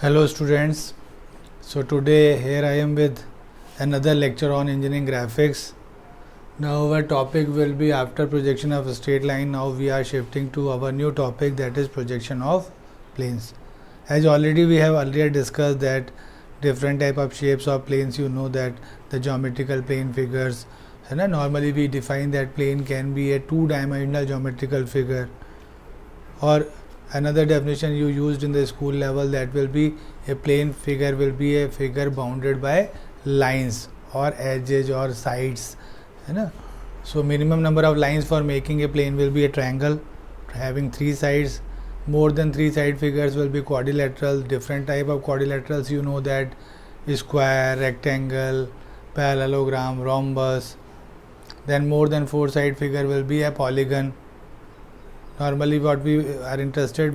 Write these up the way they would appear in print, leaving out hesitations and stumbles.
Hello students. So today here I am with another lecture on engineering graphics. Now our topic will be after projection of a straight line. Now we are shifting to our new topic, that is projection of planes. As already we have earlier discussed that different type of shapes of planes, you know that the geometrical plane figures, and normally we define that plane can be a two-dimensional geometrical figure, or another definition you used in the school level, that will be a plane figure will be a figure bounded by lines or edges or sides, so minimum number of lines for making a plane will be a triangle having three sides. More than three side figures will be quadrilateral. Different type of quadrilaterals, you know that square, rectangle, parallelogram, rhombus. Then more than four side figure will be a polygon. Normally what we are interested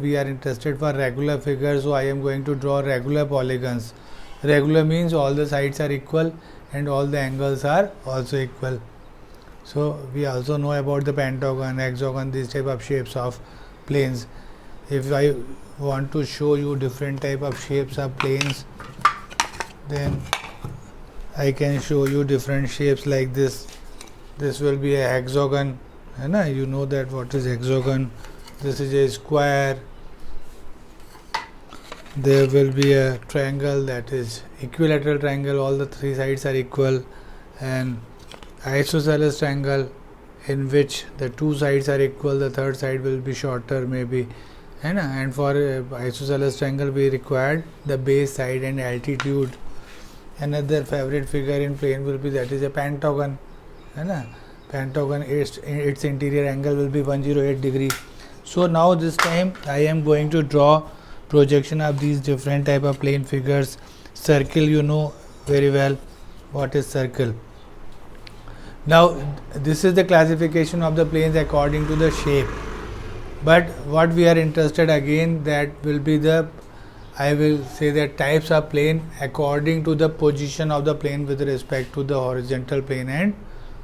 for regular figures, so I am going to draw regular polygons. Regular means all the sides are equal and all the angles are also equal. So we also know about the pentagon, hexagon, these type of shapes of planes. If I want to show you different type of shapes of planes, then I can show you different shapes like this. This will be a hexagon. You know that what is hexagon. This is a square. There will be a triangle, that is equilateral triangle, all the three sides are equal, and isosceles triangle in which the two sides are equal, the third side will be shorter maybe, and for isosceles triangle we required the base, side and altitude. Another favorite figure in plane will be, that is a pentagon. Pentagon, its interior angle will be 108 degree. So now this time I am going to draw projection of these different type of plane figures. Circle, you know very well what is circle. Now this is the classification of the planes according to the shape, but what we are interested again, that will be the, I will say that types of plane according to the position of the plane with respect to the horizontal plane and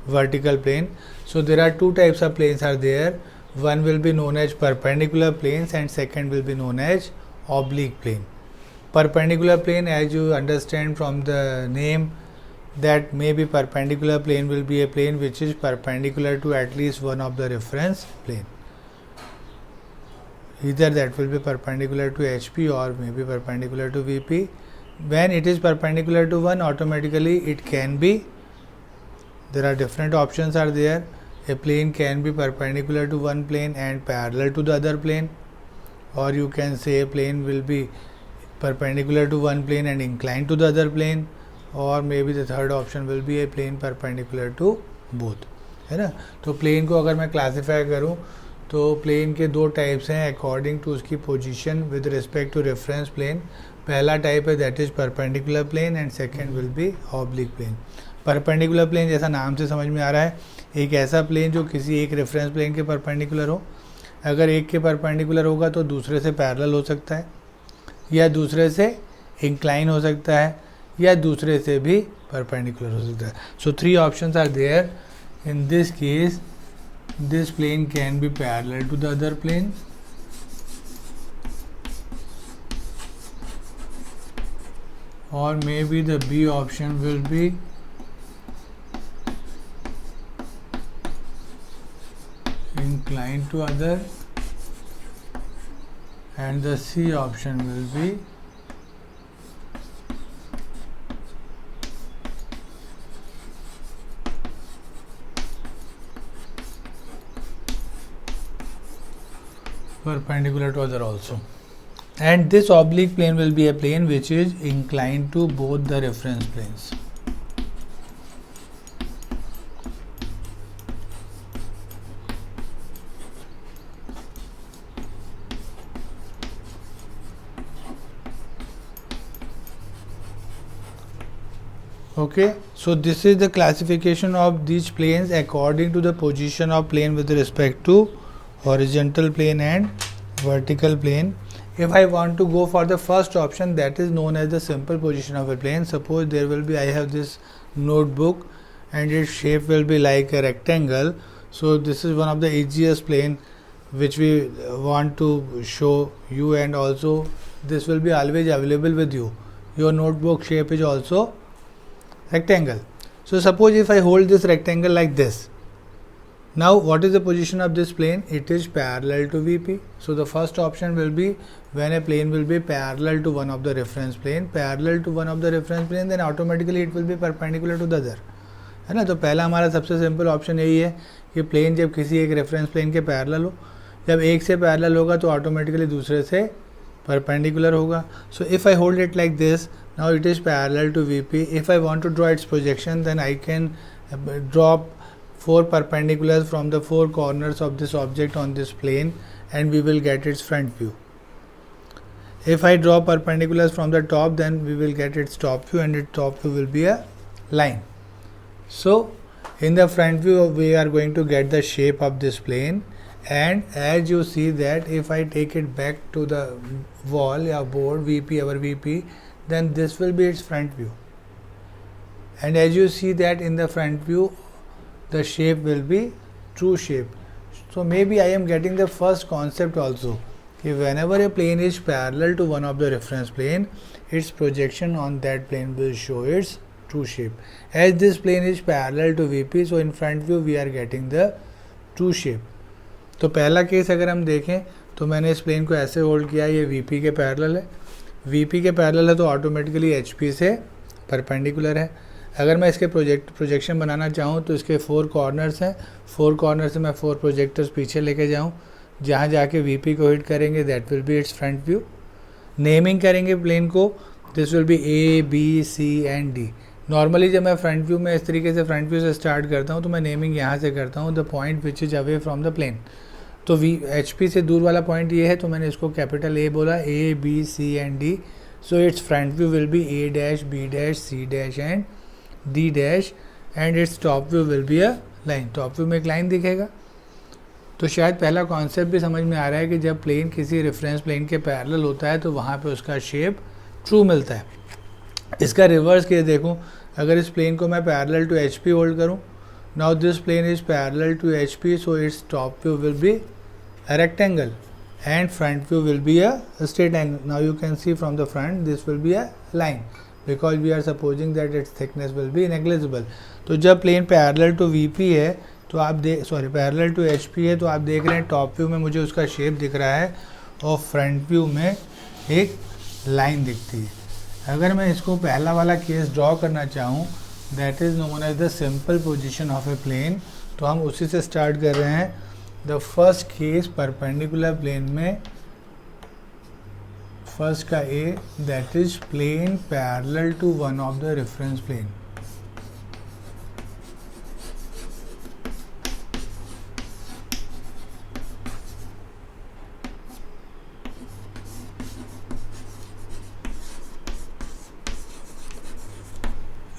vertical plane. So there are two types of planes are there. One will be known as perpendicular planes and second will be known as oblique plane. Perpendicular plane, as you understand from the name, that maybe perpendicular plane will be a plane which is perpendicular to at least one of the reference plane. Either that will be perpendicular to HP or maybe perpendicular to VP. When it is perpendicular to one, automatically it can be, there are different options are there. A plane can be perpendicular to one plane and parallel to the other plane, or you can say a plane will be perpendicular to one plane and inclined to the other plane, or maybe the third option will be a plane perpendicular to both, है ना. तो plane को अगर मैं classify करूँ तो plane के दो टाइप्स हैं अकॉर्डिंग टू उसकी position with respect to reference plane. पहला टाइप है that is perpendicular plane and second will be oblique plane. Perpendicular plane जैसा नाम से समझ में आ रहा है, एक ऐसा प्लेन जो किसी एक रेफरेंस प्लेन के परपेंडिकुलर हो. अगर एक के परपेंडिकुलर होगा तो दूसरे से पैरेलल हो सकता है, या दूसरे से इंक्लाइन हो सकता है, या दूसरे से भी परपेंडिकुलर हो सकता है. So three options are there. In this case this plane can be parallel to the other plane, or maybe the B option will be inclined to other, and the C option will be perpendicular to other also. And this oblique plane will be a plane which is inclined to both the reference planes. Okay, so this is the classification of these planes according to the position of plane with respect to horizontal plane and vertical plane. If I want to go for the first option, that is known as the simple position of a plane. Suppose there will be, I have this notebook and its shape will be like a rectangle. So this is one of the easiest plane which we want to show you, and also this will be always available with you. Your notebook shape is also rectangle. So suppose if I hold this rectangle like this, now what is the position of this plane? It is parallel to VP. So the first option will be when a plane will be parallel to one of the reference plane, then automatically it will be perpendicular to the other, है ना. तो पहला हमारा सबसे simple option यही है कि plane जब किसी एक रेफरेंस प्लेन के पैरेलल हो, जब एक से पैरेलल होगा तो ऑटोमेटिकली दूसरे से परपेंडिकुलर होगा. So if I hold it like this, now it is parallel to VP. If I want to draw its projection, then I can draw 4 perpendiculars from the 4 corners of this object on this plane, and we will get its front view. If I draw perpendiculars from the top, then we will get its top view, and its top view will be a line. So in the front view we are going to get the shape of this plane, and as you see that if I take it back to the wall or board VP, our VP, then this will be its front view. And as you see that in the front view the shape will be true shape. So maybe I am getting the first concept also, कि whenever a plane is parallel to one of the reference plane, its projection on that plane will show its true shape. As this plane is parallel to VP, so in front view we are getting the true shape. तो पहला case अगर हम देखें तो मैंने इस plane को ऐसे होल्ड किया, ये VP के पैरेलल है, VP के पैरेलल है तो ऑटोमेटिकली HP से परपेंडिकुलर है. अगर मैं इसके प्रोजेक्शन बनाना चाहूँ तो इसके 4 कॉर्नर्स हैं, 4 कॉर्नर से मैं 4 प्रोजेक्टर्स पीछे लेके जाऊँ, जहाँ जाके VP को हिट करेंगे that will B it's front view. Naming करेंगे प्लेन को, this will be A, B, C and D. Normally जब मैं फ्रंट व्यू में इस तरीके से फ्रंट व्यू से स्टार्ट करता हूँ तो मैं नेमिंग यहाँ से करता हूँ, the point which is away from the plane. तो HP से दूर वाला पॉइंट ये है तो मैंने इसको कैपिटल A बोला, A, B, C and D. So it's front view will be A dash, B dash, C dash and D dash, and it's top view will be a line. Top view में एक line दिखेगा. तो शायद पहला concept भी समझ में आ रहा है कि जब प्लेन किसी रेफरेंस प्लेन के पैरेलल होता है तो वहाँ पे उसका शेप ट्रू मिलता है. इसका रिवर्स केस देखूँ, अगर इस प्लेन को मैं पैरेलल टू HP होल्ड करूँ, now this plane is parallel to HP, so its top view will be a rectangle and front view will be a straight line. Now you can see from the front this will be a line because we are supposing that its thickness will be negligible. तो जब plane parallel to VP है तो आप parallel to HP है तो आप देख रहे हैं टॉप व्यू में मुझे उसका शेप दिख रहा है और फ्रंट व्यू में एक लाइन दिखती है. अगर मैं इसको पहला वाला केस ड्रॉ करना चाहूँ, that is known as the simple position of a plane, तो हम उसी से स्टार्ट कर रहे हैं. The first case perpendicular plane में, फर्स्ट का A, that is plane parallel to one of the reference plane.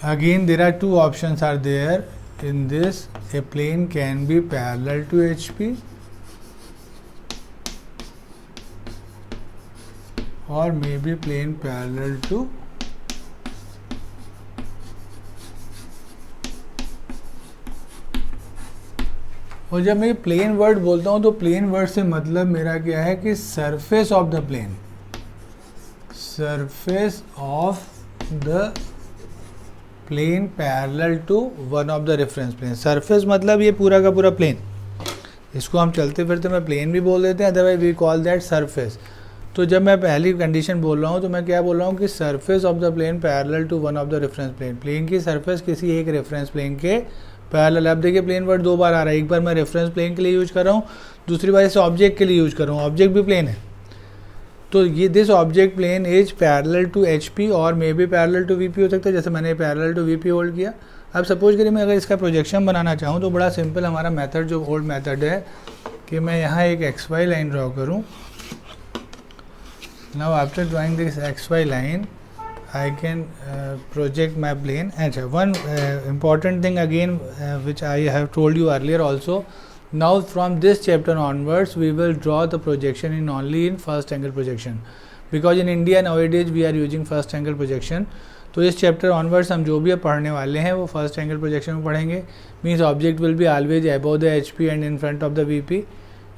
Again there are 2 options are there in this. A plane can be parallel to HP or maybe plane parallel to और जब मैं plane word बोलता हूँ तो plane word से मतलब मेरा क्या है कि surface of the plane, surface of the plane parallel to one of the reference plane. Surface मतलब ये पूरा का पूरा प्लेन, इसको हम चलते फिरते में प्लेन भी बोल देते हैं, otherwise we call that surface. तो जब मैं पहली कंडीशन बोल रहा हूँ तो मैं क्या बोल रहा हूँ कि surface of the plane parallel to one of the reference plane. Plane की सरफेस किसी एक रेफरेंस प्लेन के पैरेलल. अब देखिए प्लेन वर्ड 2 बार आ रहा है, एक बार मैं रेफरेंस प्लेन के लिए यूज कर रहा हूँ, दूसरी बार इसे ऑब्जेक्ट के लिए यूज कर रहा हूँ. ऑब्जेक्ट भी प्लेन है तो ये this object plane is parallel to HP और may be parallel to VP हो सकता है, जैसे मैंने पैरेलल टू VP होल्ड किया. अब सपोज करिए मैं अगर इसका प्रोजेक्शन बनाना चाहूँ तो बड़ा सिंपल हमारा मेथड जो ओल्ड मेथड है कि मैं यहाँ एक XY लाइन ड्रॉ करूँ. Now after drawing this XY line I can project my plane. And one important thing again which I have told you earlier also, now from this chapter onwards we will draw the projection in only in first angle projection, because in India nowadays we are using first angle projection. तो इस chapter onwards हम जो भी पढ़ने वाले हैं वो first angle projection में पढ़ेंगे. Means object will be always above the HP and in front of the VP.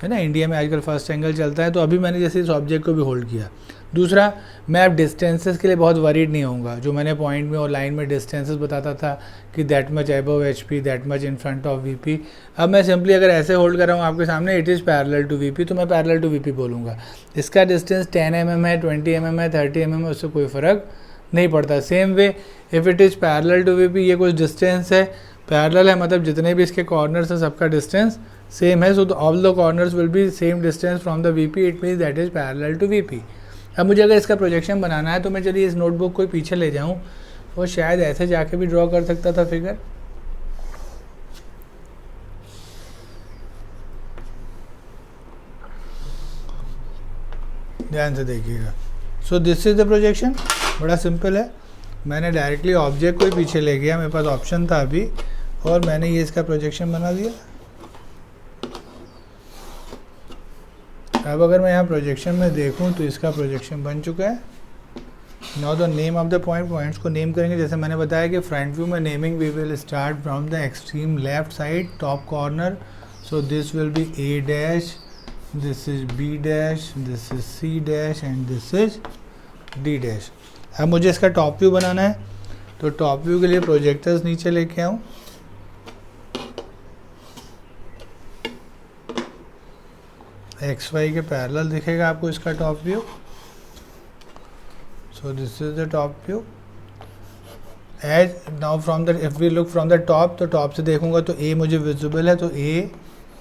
है ना, इंडिया में आजकल फर्स्ट एंगल चलता है, तो अभी मैंने जैसे इस ऑब्जेक्ट को भी होल्ड किया। दूसरा, मैं अब डिस्टेंसेस के लिए बहुत वरीड नहीं होऊंगा, जो मैंने पॉइंट में और लाइन में डिस्टेंसेस बताता था कि that much above H P, that much in front of we P. अब मैं सिंपली अगर ऐसे होल्ड कर रहा हूँ आपके सामने, it is parallel to V P, तो मैं पैरेलल टू वी पी बोलूँगा। इसका डिस्टेंस 10 mm है, 20 mm है, 30 mm है, उससे कोई फ़र्क नहीं पड़ता। Same way if it is parallel to V P, ये कुछ डिस्टेंस है, पैरेलल है मतलब जितने भी इसके कॉर्नर्स हैं सबका डिस्टेंस सेम है, so all the corners will be same distance from the V P, it means that is parallel to V P. अब मुझे अगर इसका प्रोजेक्शन बनाना है तो मैं चलिए इस नोटबुक को पीछे ले जाऊं और शायद ऐसे जाके भी ड्रॉ कर सकता था फिगर। ध्यान से देखिएगा। सो दिस इज द प्रोजेक्शन, बड़ा सिंपल है। मैंने डायरेक्टली ऑब्जेक्ट को ही पीछे ले गया, मेरे पास ऑप्शन था अभी, और मैंने ये इसका प्रोजेक्शन बना दिया। अब अगर मैं यहाँ प्रोजेक्शन में देखूँ तो इसका प्रोजेक्शन बन चुका है। Now the name of the points को नेम करेंगे। जैसे मैंने बताया कि फ्रंट व्यू में naming we will start from the extreme left side top corner. So this will be A dash, this is B dash, this is C dash and this is D dash. अब मुझे इसका top view बनाना है, तो top view के लिए projectors नीचे लेके आऊँ। एक्स वाई के पैरेलल दिखेगा आपको इसका top view. So this is the top view. As now from the if we look from the top, तो टॉप से देखूंगा तो ए मुझे विजिबल है, तो A,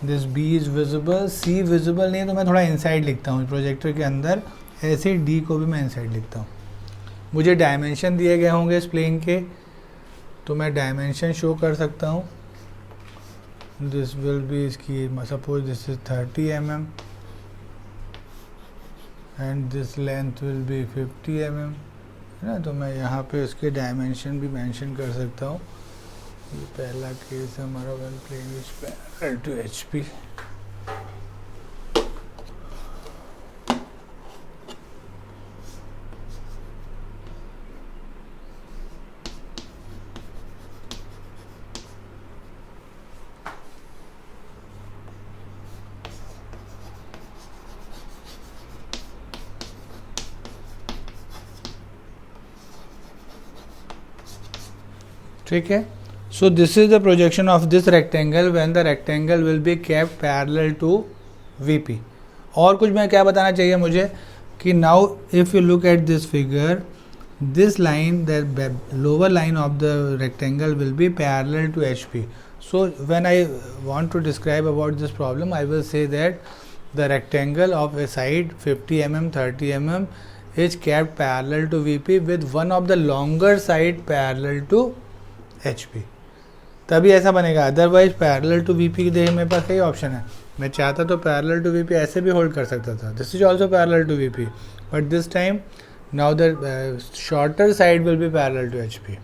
this B is visible, C visible नहीं है तो मैं थोड़ा इनसाइड लिखता हूँ प्रोजेक्टर के अंदर, ऐसे डी को भी मैं इनसाइड लिखता हूँ। मुझे डायमेंशन दिए गए होंगे इस प्लेन के, तो मैं डायमेंशन शो कर सकता हूँ। दिस विल बी इसकी suppose this is 30 mm and this length will be 50 mm, है ना। तो मैं यहाँ पे इसके डायमेंशन भी मेंशन कर सकता हूँ। ये पहला केस है हमारा, one plane is parallel to H P. ठीक है। So this is the projection of this rectangle when the rectangle will be kept parallel to VP. और कुछ मैं क्या बताना चाहिए मुझे कि now if you look at this figure, this line, the lower line of the rectangle will be parallel to HP. So when I want to describe about this problem, I will say that the rectangle of a side 50 mm 30 mm is kept parallel to VP with one of the longer side parallel to HP. तभी ऐसा बनेगा, otherwise parallel to VP की देखिए मेरे पास कई option है, मैं चाहता तो पैरेलल टू वीपी ऐसे भी होल्ड कर सकता था, this is also parallel to VP, but this time now the shorter side will be parallel to HP.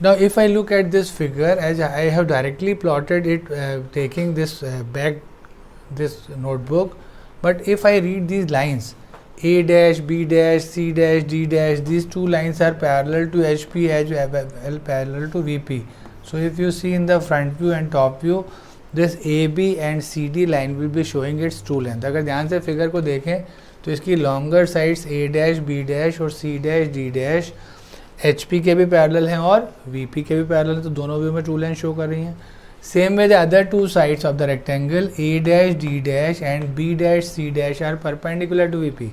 Now if I look at this figure, as I have directly plotted it taking this back this notebook, but if I read these lines A dash, B dash, C dash, D dash, these two lines are parallel to HP as well parallel to VP. So if you see in the front view and top view, this AB and CD line will be showing its true length. अगर ध्यान से figure को देखें तो इसकी longer sides A dash B dash और C dash D dash H P के भी पैरेलल हैं और वी पी के भी पैरेलल हैं, तो दोनों व्यू में ट्रू लेंथ शो कर रही हैं. Same way the other two sides of the rectangle A dash D dash and B dash C dash are perpendicular to V P.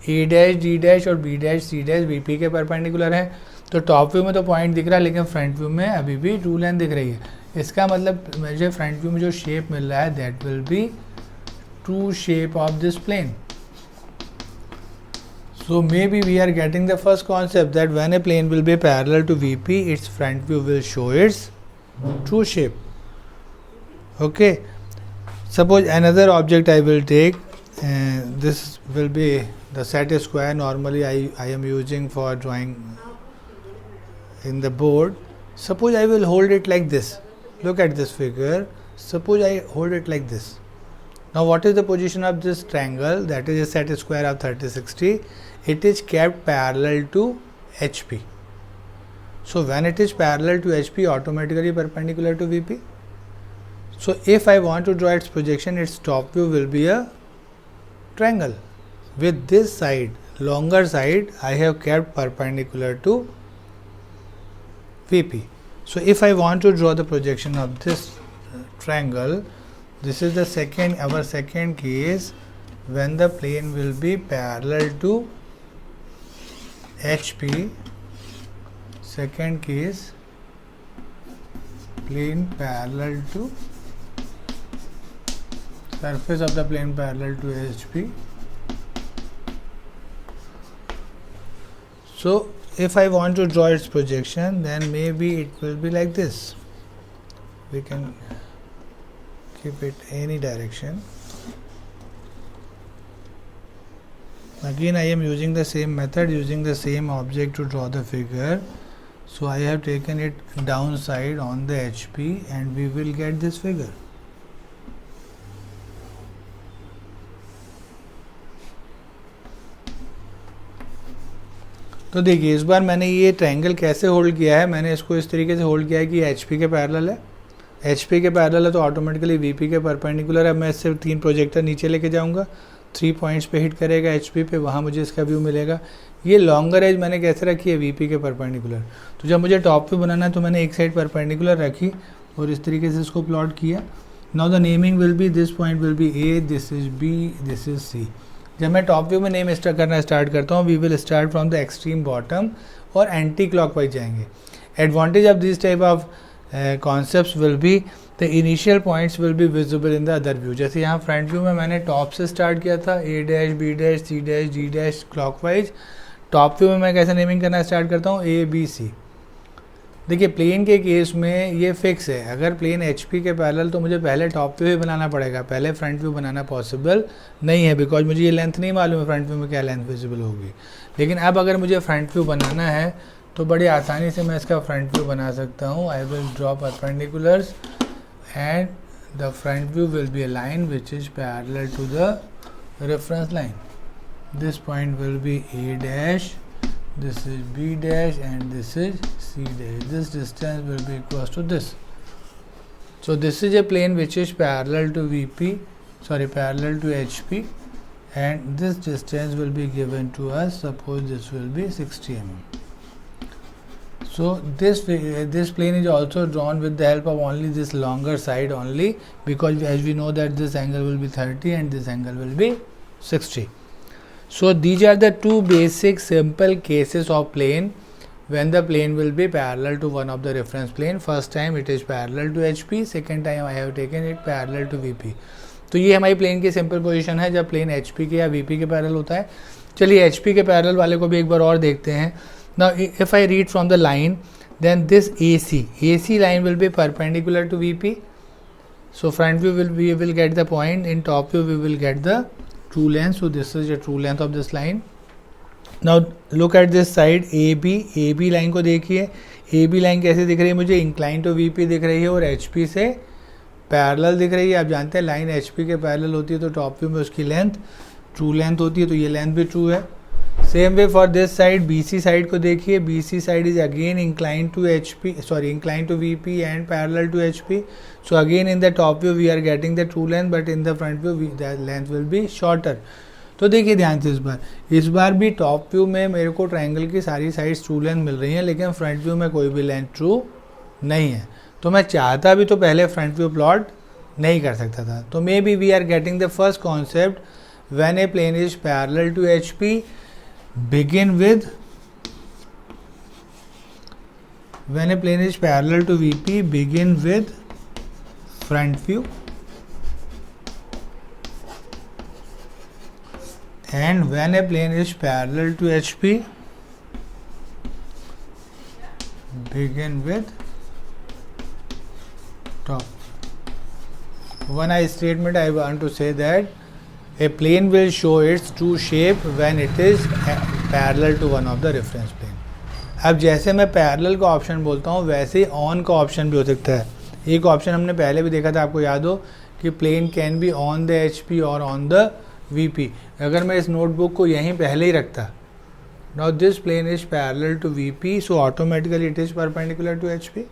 A dash D dash और B dash C dash V P के perpendicular हैं. तो top view में तो point दिख रहा है लेकिन फ्रंट व्यू में अभी भी ट्रू लेंथ दिख रही है. इसका मतलब मुझे फ्रंट व्यू में जो शेप मिल रहा है that will be true shape of this plane. So maybe we are getting the first concept that when a plane will be parallel to VP, its front view will show its true shape. Okay. Suppose another object I will take. This will be the set square. Normally I am using for drawing in the board. Suppose I will hold it like this. Look at this figure. Suppose I hold it like this. Now what is the position of this triangle? That is a set square of 30-60. It is kept parallel to HP. So when it is parallel to HP, automatically perpendicular to VP. So if I want to draw its projection, its top view will be a triangle. With this side, longer side, I have kept perpendicular to VP. So if I want to draw the projection of this triangle, this is the our second case, when the plane will be parallel to HP. Second case, plane parallel to surface of the plane parallel to HP. So if I want to draw its projection, then maybe it will be like this. We can keep it any direction. Again, I am using the same method, using the same object to draw the figure. So I have taken it downside on the HP and we will get this figure. तो देखिए इस बार मैंने ये triangle कैसे hold किया है, मैंने इसको इस तरीके से होल्ड किया है कि HP के पैरेलल है, HP के पैरेलल है तो ऑटोमेटिकली VP के परपेंडिकुलर है. मैं इससे 3 प्रोजेक्टर नीचे लेके जाऊंगा, 3 पॉइंट्स पे हिट करेगा HP पे, वहाँ मुझे इसका व्यू मिलेगा. ये लॉन्गर एज मैंने कैसे रखी है, VP के परपेंडिकुलर. तो जब मुझे टॉप व्यू बनाना है तो मैंने एक साइड परपेंडिकुलर रखी और इस तरीके से इसको प्लॉट किया. Now the naming will be, this point will be A, this is B, this is C. जब मैं टॉप व्यू में नेम करना स्टार्ट करता हूँ, we will start from the extreme bottom और एंटी क्लॉकवाइज जाएंगे. Advantage of this type of concepts will be the initial points will be visible in the other view. जैसे यहाँ front view में मैंने top से start किया था, A dash, B dash, C dash, D dash clockwise. Top view में मैं कैसे नेमिंग करना स्टार्ट करता हूँ, A B C. देखिए प्लेन के केस में ये फिक्स है, अगर प्लेन HP के पैरेलल तो मुझे पहले टॉप व्यू ही बनाना पड़ेगा, पहले फ्रंट व्यू बनाना पॉसिबल नहीं है, बिकॉज मुझे ये लेंथ नहीं मालूम है फ्रंट व्यू में क्या लेंथ विजिबल होगी. लेकिन अब अगर मुझे फ्रंट व्यू बनाना है तो बड़ी आसानी से मैं इसका फ्रंट व्यू बना सकता हूँ. I will draw perpendiculars and the front view will be a line which is parallel to the reference line. This point will be A dash, this is B dash and this is C dash. This distance will be equal to this. So this is a plane which is parallel to parallel to HP, and this distance will be given to us. Suppose this will be 60 mm. So this plane is also drawn with the help of only this longer side only, because as we know that this angle will be 30 and this angle will be 60. So these are the two basic simple cases of plane when the plane will be parallel to one of the reference plane. First time it is parallel to HP, second time I have taken it parallel to VP. तो ये हमारी plane की simple position है जब plane HP के या VP के parallel होता है. चलिए HP के पैरेलल वाले को भी एक बार और देखते हैं. Now if I read from the line, then this AC line will be perpendicular to VP. So front view we will get the point, in top view we will get the true length. So this is the true length of this line. Now look at this side AB line को देखिए. AB line कैसे दिख रही है मुझे, incline to VP दिख रही है और HP से पैरेलल दिख रही है. आप जानते हैं लाइन HP के पैरेलल होती है तो टॉप व्यू में उसकी लेंथ ट्रू लेंथ होती है, तो ये लेंथ भी ट्रू है. Same way for this side, BC side को देखिए. BC side is again incline to VP and parallel to HP. So again in the top view we are getting the true length, but in the front view the length will be shorter. तो देखिए ध्यान से इस बार भी top view में मेरे को triangle की सारी साइड्स ट्रू लेंथ मिल रही हैं, लेकिन फ्रंट व्यू में कोई भी लेंथ ट्रू नहीं है. तो मैं चाहता भी तो पहले फ्रंट व्यू प्लॉट नहीं कर सकता था. तो may be we are getting the first concept when a plane is parallel to HP, begin with when a plane is parallel to VP, begin with front view, and when a plane is parallel to HP, begin with top. One statement I want to say that a plane will show its true shape when it is parallel to one of the reference plane. अब जैसे मैं parallel का option बोलता हूँ वैसे ही on का option भी हो सकता है. एक ऑप्शन हमने पहले भी देखा था, आपको याद हो कि plane can be on the HP और ऑन द VP. अगर मैं इस नोटबुक को यहीं पहले ही रखता, now this plane is parallel to VP, so automatically it is perpendicular to HP.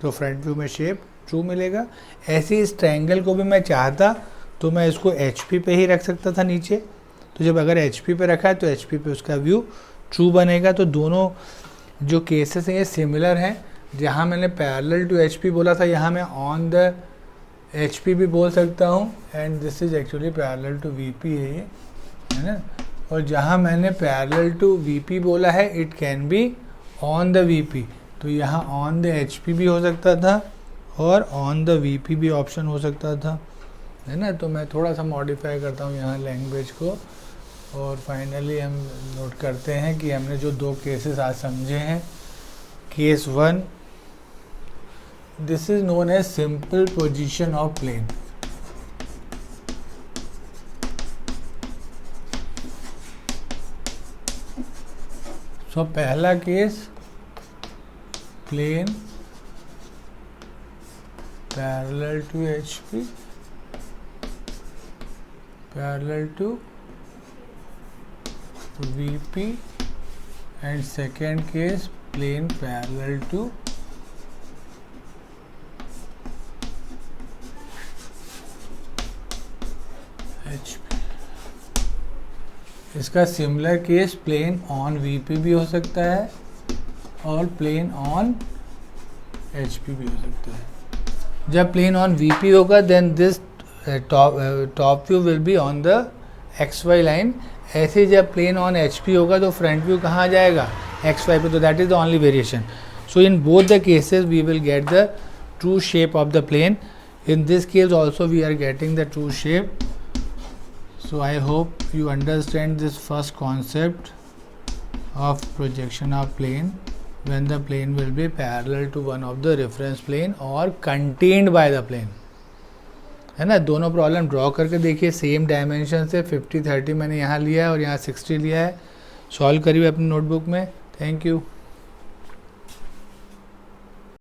तो फ्रंट व्यू में शेप ट्रू मिलेगा। ऐसे इस ट्रायंगल को भी मैं चाहता तो मैं इसको HP पे ही रख सकता था नीचे, तो जब अगर HP पे रखा है तो HP पे उसका व्यू ट्रू बनेगा। तो दोनों जो केसेस हैं ये सिमिलर हैं। जहाँ मैंने पैरेलल टू HP बोला था, यहाँ मैं ऑन द HP भी बोल सकता हूँ, and this is actually parallel to VP है ये, है ना। और जहाँ मैंने पैरेलल टू VP बोला है, it can be on the VP, तो यहाँ ऑन द HP भी हो सकता था और ऑन द VP भी ऑप्शन हो सकता था, है ना। तो मैं थोड़ा सा मॉडिफाई करता हूँ यहाँ लैंग्वेज को, और फाइनली हम नोट करते हैं कि हमने जो दो केसेस आज समझे हैं। Case 1, this is known as simple position of plane. So पहला case, plane parallel to HP, parallel to VP, and second case plane parallel to HP। इसका similar case plane on VP भी हो सकता है और प्लेन ऑन HP भी हो सकता है। जब प्लेन ऑन VP होगा then this top view will be on the XY line. ऐसे जब प्लेन ऑन HP होगा तो फ्रंट व्यू कहाँ आ जाएगा, XY पे, तो that is the only variation. So in both the cases we will get the true shape of the plane. In this case also we are getting the true shape. So I hope you understand this first concept of projection of plane when the plane will be parallel to one of the reference plane or contained by the plane, है ना। दोनों problem draw करके देखिए, same dimension से 50-30 मैंने यहाँ लिया है और यहाँ 60 लिया है। सॉल्व करिए अपनी नोटबुक में। Thank you.